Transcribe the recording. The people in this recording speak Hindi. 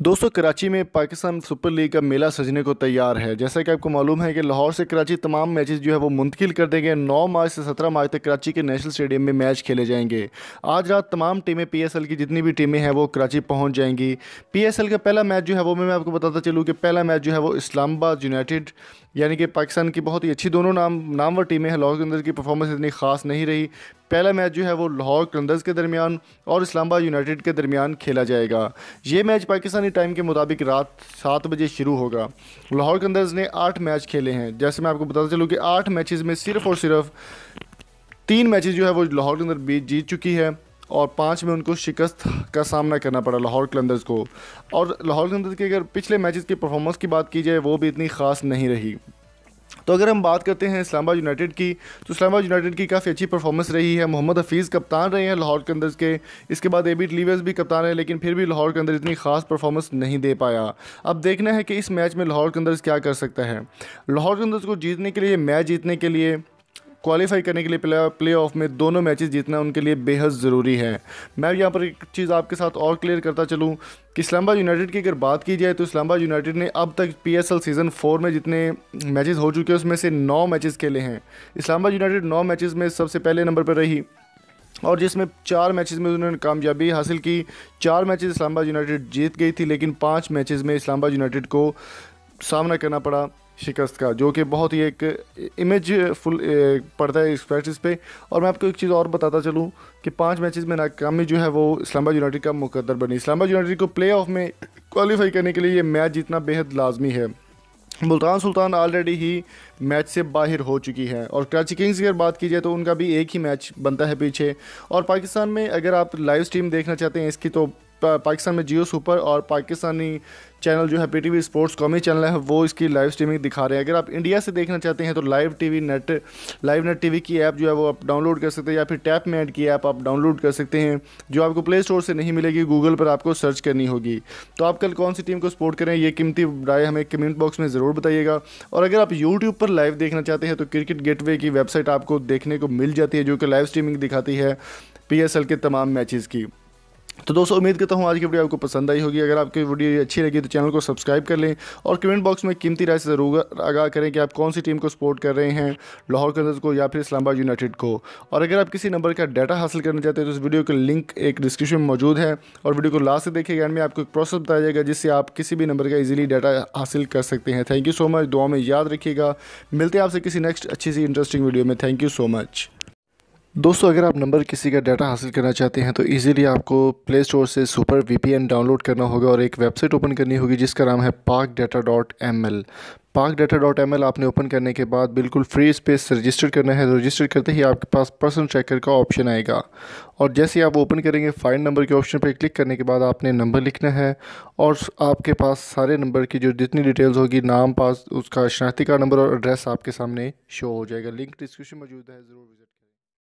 दोस्तों कराची में पाकिस्तान सुपर लीग का मेला सजने को तैयार है। जैसा कि आपको मालूम है कि लाहौर से कराची तमाम मैचेस जो है वो मुंतकिल कर देंगे। 9 मार्च से 17 मार्च तक कराची के नेशनल स्टेडियम में मैच खेले जाएंगे। आज रात तमाम टीमें पीएसएल की जितनी भी टीमें हैं वो कराची पहुंच जाएंगी। पीएसएल का पहला मैच जो है वो मैं आपको बताता चलूँ कि पहला मैच जो है वो इस्लामाबाद यूनाइटेड यानी कि पाकिस्तान की बहुत ही अच्छी दोनों नामवर टीमें हैं। लाहौर के अंदर की परफॉर्मेंस इतनी ख़ास नहीं रही। पहला मैच जो है वो लाहौर कलंदर्स के दरमियान और इस्लामाबाद यूनाइटेड के दरमियान खेला जाएगा। ये मैच पाकिस्तानी टाइम के मुताबिक रात 7 बजे शुरू होगा। लाहौर कलंदर्स ने 8 मैच खेले हैं। जैसे मैं आपको बताता चलूँ कि 8 मैचेस में सिर्फ और सिर्फ 3 मैचेस जो है वो लाहौर कलंदर जीत चुकी है और 5 में उनको शिकस्त का सामना करना पड़ा लाहौर कलंदर्स को। और लाहौर कलंदर्स के अगर पिछले मैचेस की परफॉर्मेंस की बात की जाए वो भी इतनी ख़ास नहीं रही। तो अगर हम बात करते हैं इस्लामाबाद यूनाइटेड की, तो इस्लामाबाद यूनाइटेड की काफ़ी अच्छी परफॉर्मेंस रही है। मोहम्मद हफीज़ कप्तान रहे हैं लाहौर कलंदर्स के। इसके बाद एबी डिलीवर्स भी कप्तान है, लेकिन फिर भी लाहौर कलंदर इतनी ख़ास परफॉर्मेंस नहीं दे पाया। अब देखना है कि इस मैच में लाहौर कलंदर्स क्या कर सकता है। लाहौर कलंदर्स को जीतने के लिए, मैच जीतने के लिए, क्वालिफाई करने के लिए प्ले ऑफ में दोनों मैचेस जीतना उनके लिए बेहद ज़रूरी है। मैं यहाँ पर एक चीज़ आपके साथ और क्लियर करता चलूँ कि इस्लामाबाद यूनाइटेड की अगर बात की जाए तो इस्लामाबाद यूनाइटेड ने अब तक पीएसएल सीज़न 4 में जितने मैचेस हो चुके हैं उसमें से 9 मैचेस खेले हैं। इस्लामाबाद यूनाइटेड 9 मैचेस में सबसे पहले नंबर पर रही और जिसमें 4 मैचेस में उन्होंने कामयाबी हासिल की। 4 मैचेस इस्लामाबाद यूनाइटेड जीत गई थी, लेकिन 5 मैचेस में इस्लामाबाद यूनाइटेड को सामना करना पड़ा शिकस्त का, जो कि बहुत ही एक इमेज फुल पड़ता है इस प्रैक्टिस पे। और मैं आपको एक चीज़ और बताता चलूँ कि 5 मैचेस में नाकामी जो है वो इस्लामाबाद यूनाइटेड का मुकद्दर बनी। इस्लामाबाद यूनाइटेड को प्ले ऑफ में क्वालिफाई करने के लिए ये मैच जीतना बेहद लाजमी है। मुल्तान सुल्तान ऑलरेडी ही मैच से बाहर हो चुकी है और कराची किंग्स की अगर बात की जाए तो उनका भी एक ही मैच बनता है पीछे। और पाकिस्तान में अगर आप लाइव स्ट्रीम देखना चाहते हैं इसकी, तो पाकिस्तान में जियो सुपर और पाकिस्तानी चैनल जो है पीटीवी स्पोर्ट्स कॉमी चैनल है वो इसकी लाइव स्ट्रीमिंग दिखा रहे हैं। अगर आप इंडिया से देखना चाहते हैं तो लाइव नेट टीवी की ऐप जो है वो आप डाउनलोड कर सकते हैं, या फिर टैप मैट की ऐप आप डाउनलोड कर सकते हैं, जो आपको प्ले स्टोर से नहीं मिलेगी, गूगल पर आपको सर्च करनी होगी। तो आप कल कौन सी टीम को सपोर्ट करें, ये कीमती राय हमें कमेंट बॉक्स में ज़रूर बताइएगा। और अगर आप यूट्यूब पर लाइव देखना चाहते हैं तो क्रिकेट गेटवे की वेबसाइट आपको देखने को मिल जाती है, जो कि लाइव स्ट्रीमिंग दिखाती है पीएसएल के तमाम मैचेस की। तो दोस्तों उम्मीद करता हूँ आज की वीडियो आपको पसंद आई होगी। अगर आपकी वीडियो अच्छी लगी तो चैनल को सब्सक्राइब कर लें और कमेंट बॉक्स में कीमती राय से ज़रूर आगाह करें कि आप कौन सी टीम को सपोर्ट कर रहे हैं, लाहौर कलंदर्स को या फिर इस्लामाबाद यूनाइटेड को। और अगर आप किसी नंबर का डाटा हासिल करना चाहते हैं तो इस वीडियो का लिंक एक डिस्क्रिप्शन में मौजूद है और वीडियो को लास्ट से देखिएगा। एंड में आपको एक प्रोसेस बताया जाएगा जिससे आप किसी भी नंबर का ईजिली डाटा हासिल कर सकते हैं। थैंक यू सो मच, दुआ में याद रखिएगा। मिलते हैं आपसे किसी नेक्स्ट अच्छी सी इंटरेस्टिंग वीडियो में। Thank you so much. दोस्तों अगर आप नंबर किसी का डाटा हासिल करना चाहते हैं तो इजीली आपको प्ले स्टोर से सुपर वीपीएन डाउनलोड करना होगा और एक वेबसाइट ओपन करनी होगी जिसका नाम है pakdata.ml। pakdata.ml आपने ओपन करने के बाद बिल्कुल फ्री स्पेस रजिस्टर करना है। रजिस्टर करते ही आपके पास पर्सन ट्रैकर का ऑप्शन आएगा और जैसे ही आप ओपन करेंगे फाइंड नंबर के ऑप्शन पर क्लिक करने के बाद आपने नंबर लिखना है और आपके पास सारे नंबर की जो जितनी डिटेल्स होगी, नाम, पास, उसका शनाख्ती कार्ड नंबर और एड्रेस आपके सामने शो हो जाएगा। लिंक डिस्क्रिप्शन मौजूद है, ज़रूर विजिट